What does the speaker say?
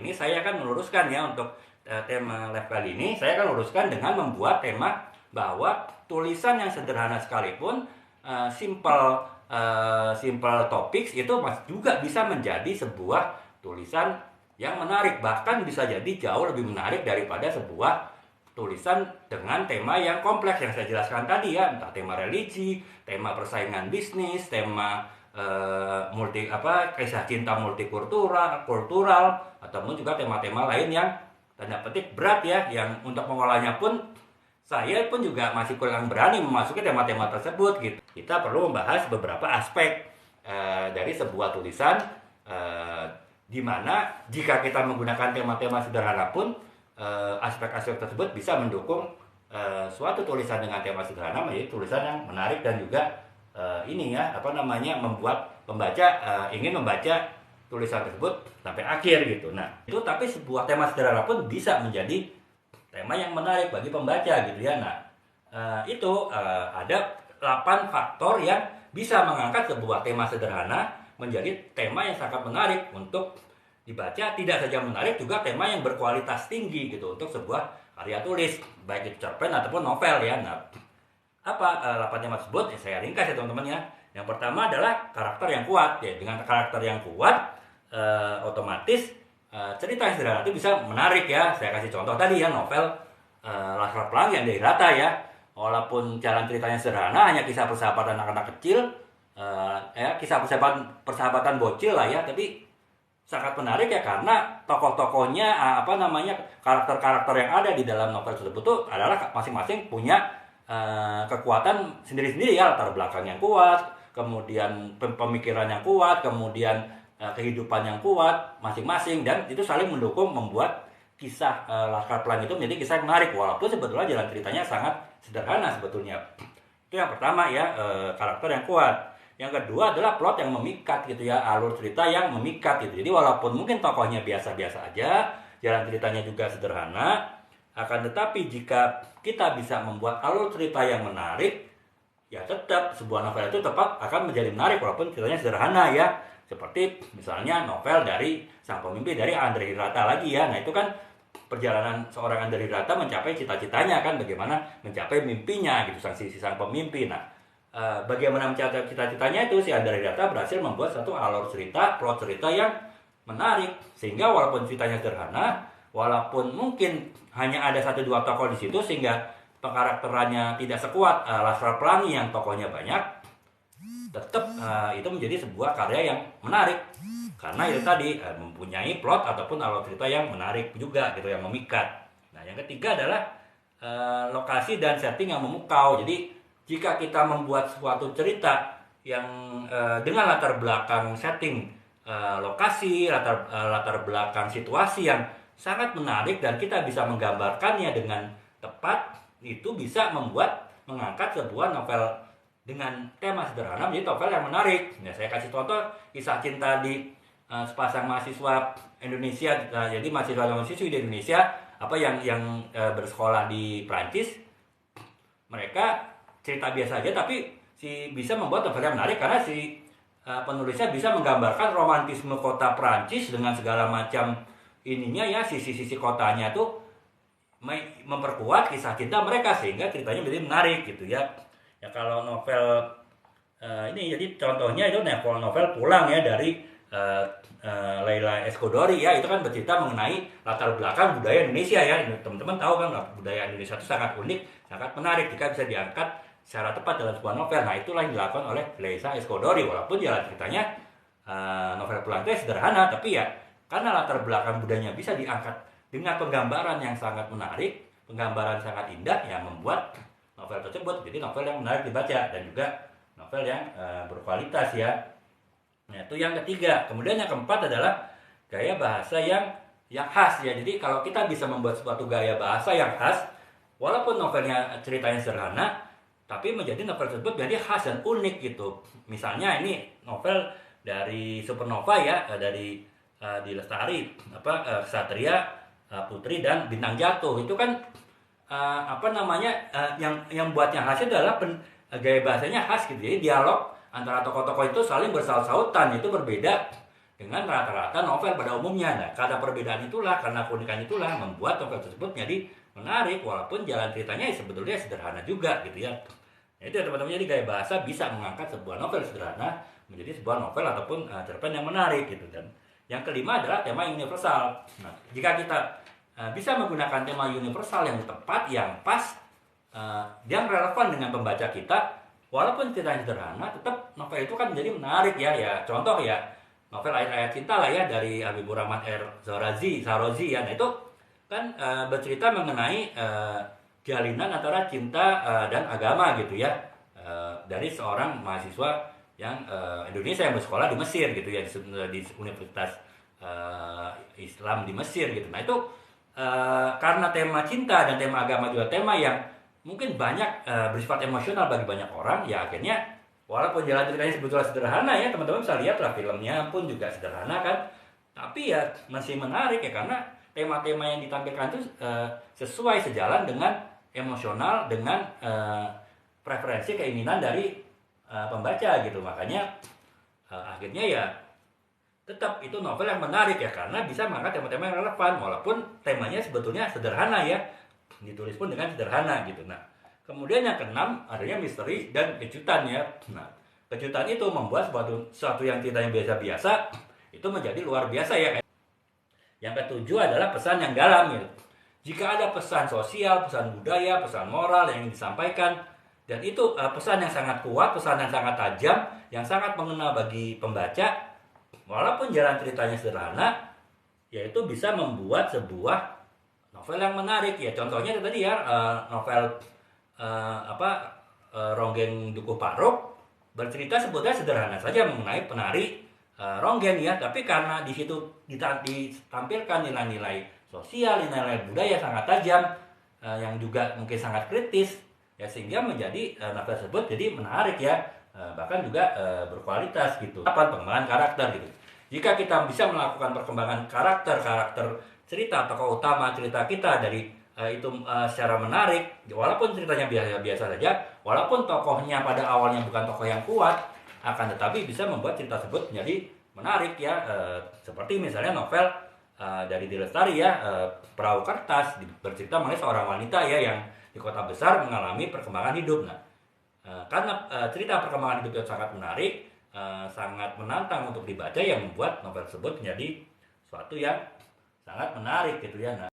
ini saya akan meluruskan ya untuk tema live kali ini. Saya akan luruskan dengan membuat tema bahwa tulisan yang sederhana sekalipun, simple topics itu juga bisa menjadi sebuah tulisan yang menarik, bahkan bisa jadi jauh lebih menarik daripada sebuah tulisan dengan tema yang kompleks yang saya jelaskan tadi ya, entah tema religi, tema persaingan bisnis, tema kisah cinta multikultural, ataupun juga tema-tema lain yang tanda petik berat ya, yang untuk mengolahnya pun saya pun juga masih kurang berani memasuki tema-tema tersebut gitu. Kita perlu membahas beberapa aspek dari sebuah tulisan, di mana jika kita menggunakan tema-tema sederhana pun aspek-aspek tersebut bisa mendukung suatu tulisan dengan tema sederhana menjadi tulisan yang menarik dan juga membuat pembaca ingin membaca tulisan tersebut sampai akhir gitu. Nah, itu tapi sebuah tema sederhana pun bisa menjadi tema yang menarik bagi pembaca gitu ya. Nah, ada 8 faktor yang bisa mengangkat sebuah tema sederhana menjadi tema yang sangat menarik untuk dibaca, tidak saja menarik, juga tema yang berkualitas tinggi gitu untuk sebuah karya tulis, baik itu cerpen ataupun novel ya. Nah, 8 tema tersebut saya ringkas ya teman-teman ya. Yang pertama adalah karakter yang kuat ya. Dengan karakter yang kuat, otomatis cerita yang sederhana itu bisa menarik ya. Saya kasih contoh tadi ya, novel Laskar Pelangi yang dari Rata ya. Walaupun jalan ceritanya sederhana, hanya kisah persahabatan anak-anak kecil, kisah persahabatan bocil lah ya, tapi sangat menarik ya karena tokoh-tokohnya, karakter-karakter yang ada di dalam novel tersebut tuh adalah masing-masing punya kekuatan sendiri-sendiri ya, latar belakang yang kuat, kemudian pemikiran yang kuat, kemudian kehidupan yang kuat masing-masing, dan itu saling mendukung membuat kisah Laskar Pelangi itu menjadi kisah yang menarik walaupun sebetulnya jalan ceritanya sangat sederhana sebetulnya. Itu yang pertama ya, karakter yang kuat. Yang kedua adalah plot yang memikat gitu ya, alur cerita yang memikat gitu. Jadi walaupun mungkin tokohnya biasa-biasa aja, jalan ceritanya juga sederhana, akan tetapi jika kita bisa membuat alur cerita yang menarik, ya tetap sebuah novel itu tetap akan menjadi menarik walaupun ceritanya sederhana ya. Seperti misalnya novel dari Sang Pemimpi dari Andre Hirata lagi ya. Nah, itu kan perjalanan seorang Andre Hirata mencapai cita-citanya kan, bagaimana mencapai mimpinya gitu, sang pemimpi. Nah, bagaimana mencapai cita-citanya itu si Andre Hirata berhasil membuat satu alur cerita, plot cerita yang menarik, sehingga walaupun ceritanya sederhana, walaupun mungkin hanya ada 1-2 tokoh di situ sehingga pengkarakterannya tidak sekuat Laskar Pelangi yang tokohnya banyak, tetap itu menjadi sebuah karya yang menarik karena itu tadi mempunyai plot ataupun alur cerita yang menarik juga gitu, yang memikat. Nah, yang ketiga adalah lokasi dan setting yang memukau. Jadi jika kita membuat suatu cerita yang dengan latar belakang setting, lokasi, latar belakang situasi yang sangat menarik dan kita bisa menggambarkannya dengan tepat, itu bisa mengangkat sebuah novel dengan tema sederhana menjadi novel yang menarik. Nah, saya kasih contoh kisah cinta di sepasang mahasiswa Indonesia, jadi mahasiswa dan mahasiswi di Indonesia yang bersekolah di Prancis. Mereka cerita biasa aja tapi bisa membuat novel yang menarik karena penulisnya bisa menggambarkan romantisme kota Prancis dengan segala macam ininya ya, sisi-sisi kotanya tuh memperkuat kisah cinta mereka sehingga ceritanya menjadi menarik gitu ya. Ya kalau novel ini jadi contohnya itu novel Pulang ya dari Leila Escudori ya, itu kan bercerita mengenai latar belakang budaya Indonesia ya. Teman-teman tahu kan budaya Indonesia itu sangat unik, sangat menarik jika bisa diangkat secara tepat dalam sebuah novel. Nah, itulah yang dilakukan oleh Leila Escudori walaupun jalan ceritanya novel Pulang itu sederhana, tapi ya karena latar belakang budayanya bisa diangkat dengan penggambaran yang sangat menarik, penggambaran sangat indah yang membuat novel tersebut jadi novel yang menarik dibaca dan juga novel yang berkualitas ya. Nah, itu yang ketiga. Kemudian yang keempat adalah gaya bahasa yang khas ya. Jadi kalau kita bisa membuat suatu gaya bahasa yang khas, walaupun novelnya ceritanya sederhana, tapi menjadi novel tersebut jadi khas dan unik gitu. Misalnya ini novel dari Supernova ya, dari di Lestari, Ksatria, Putri dan Bintang Jatuh. Itu kan yang buatnya khas itu adalah gaya bahasanya khas gitu. Jadi dialog antara tokoh-tokoh itu saling bersaut-sautan, itu berbeda dengan rata-rata novel pada umumnya. Nah, karena perbedaan itulah, karena keunikan itulah membuat novel tersebut menjadi menarik walaupun jalan ceritanya sebetulnya sederhana juga gitu ya. Nah, itu ya teman-teman, jadi gaya bahasa bisa mengangkat sebuah novel sederhana menjadi sebuah novel ataupun cerpen yang menarik gitu. Dan yang kelima adalah tema universal. Nah, jika kita bisa menggunakan tema universal yang tepat, yang pas, yang relevan dengan pembaca kita, walaupun ceritanya sederhana, tetap novel itu kan menjadi menarik ya. Ya contoh ya, novel Ayat-Ayat Cinta lah ya dari Habibur Rahman R. Sarozi ya. Nah itu kan bercerita mengenai jalinan antara cinta dan agama gitu ya, dari seorang mahasiswa yang Indonesia yang bersekolah di Mesir gitu ya, di Universitas Islam di Mesir gitu. Nah itu karena tema cinta dan tema agama juga tema yang mungkin banyak bersifat emosional bagi banyak orang, ya akhirnya walaupun jalan ceritanya sebetulnya sederhana ya, teman-teman bisa lihat lah filmnya pun juga sederhana kan, tapi ya masih menarik ya karena tema-tema yang ditampilkan itu sesuai sejalan dengan emosional, dengan preferensi keinginan dari pembaca gitu. Makanya akhirnya ya tetap itu novel yang menarik ya karena bisa mengangkat tema-tema yang relevan walaupun temanya sebetulnya sederhana ya, ditulis pun dengan sederhana gitu. Nah, kemudian yang keenam adanya misteri dan kejutan ya. Nah, kejutan itu membuat sesuatu yang ceritanya biasa-biasa itu menjadi luar biasa ya. Yang ketujuh adalah pesan yang dalam gitu. Jika ada pesan sosial, pesan budaya, pesan moral yang disampaikan, dan itu pesan yang sangat kuat, pesan yang sangat tajam, yang sangat mengena bagi pembaca, walaupun jalan ceritanya sederhana, yaitu bisa membuat sebuah novel yang menarik ya. Contohnya tadi ya, novel Ronggeng Dukuh Paruk bercerita sebetulnya sederhana saja mengenai penari ronggeng ya, tapi karena di situ ditampilkan nilai-nilai sosial, nilai-nilai budaya sangat tajam, yang juga mungkin sangat kritis ya, sehingga menjadi novel tersebut jadi menarik ya, bahkan juga berkualitas gitu. Pengembangan karakter gitu. Jika kita bisa melakukan perkembangan karakter cerita tokoh utama cerita kita dari itu secara menarik, walaupun ceritanya biasa-biasa saja, walaupun tokohnya pada awalnya bukan tokoh yang kuat, akan tetapi bisa membuat cerita tersebut menjadi menarik ya, seperti misalnya novel dari Di Lestari ya, Perahu Kertas, bercerita mengenai seorang wanita ya yang di kota besar mengalami perkembangan hidup. Nah, karena cerita perkembangan hidup itu sangat menarik, sangat menantang untuk dibaca, yang membuat novel tersebut menjadi suatu yang sangat menarik gitu ya. Nah,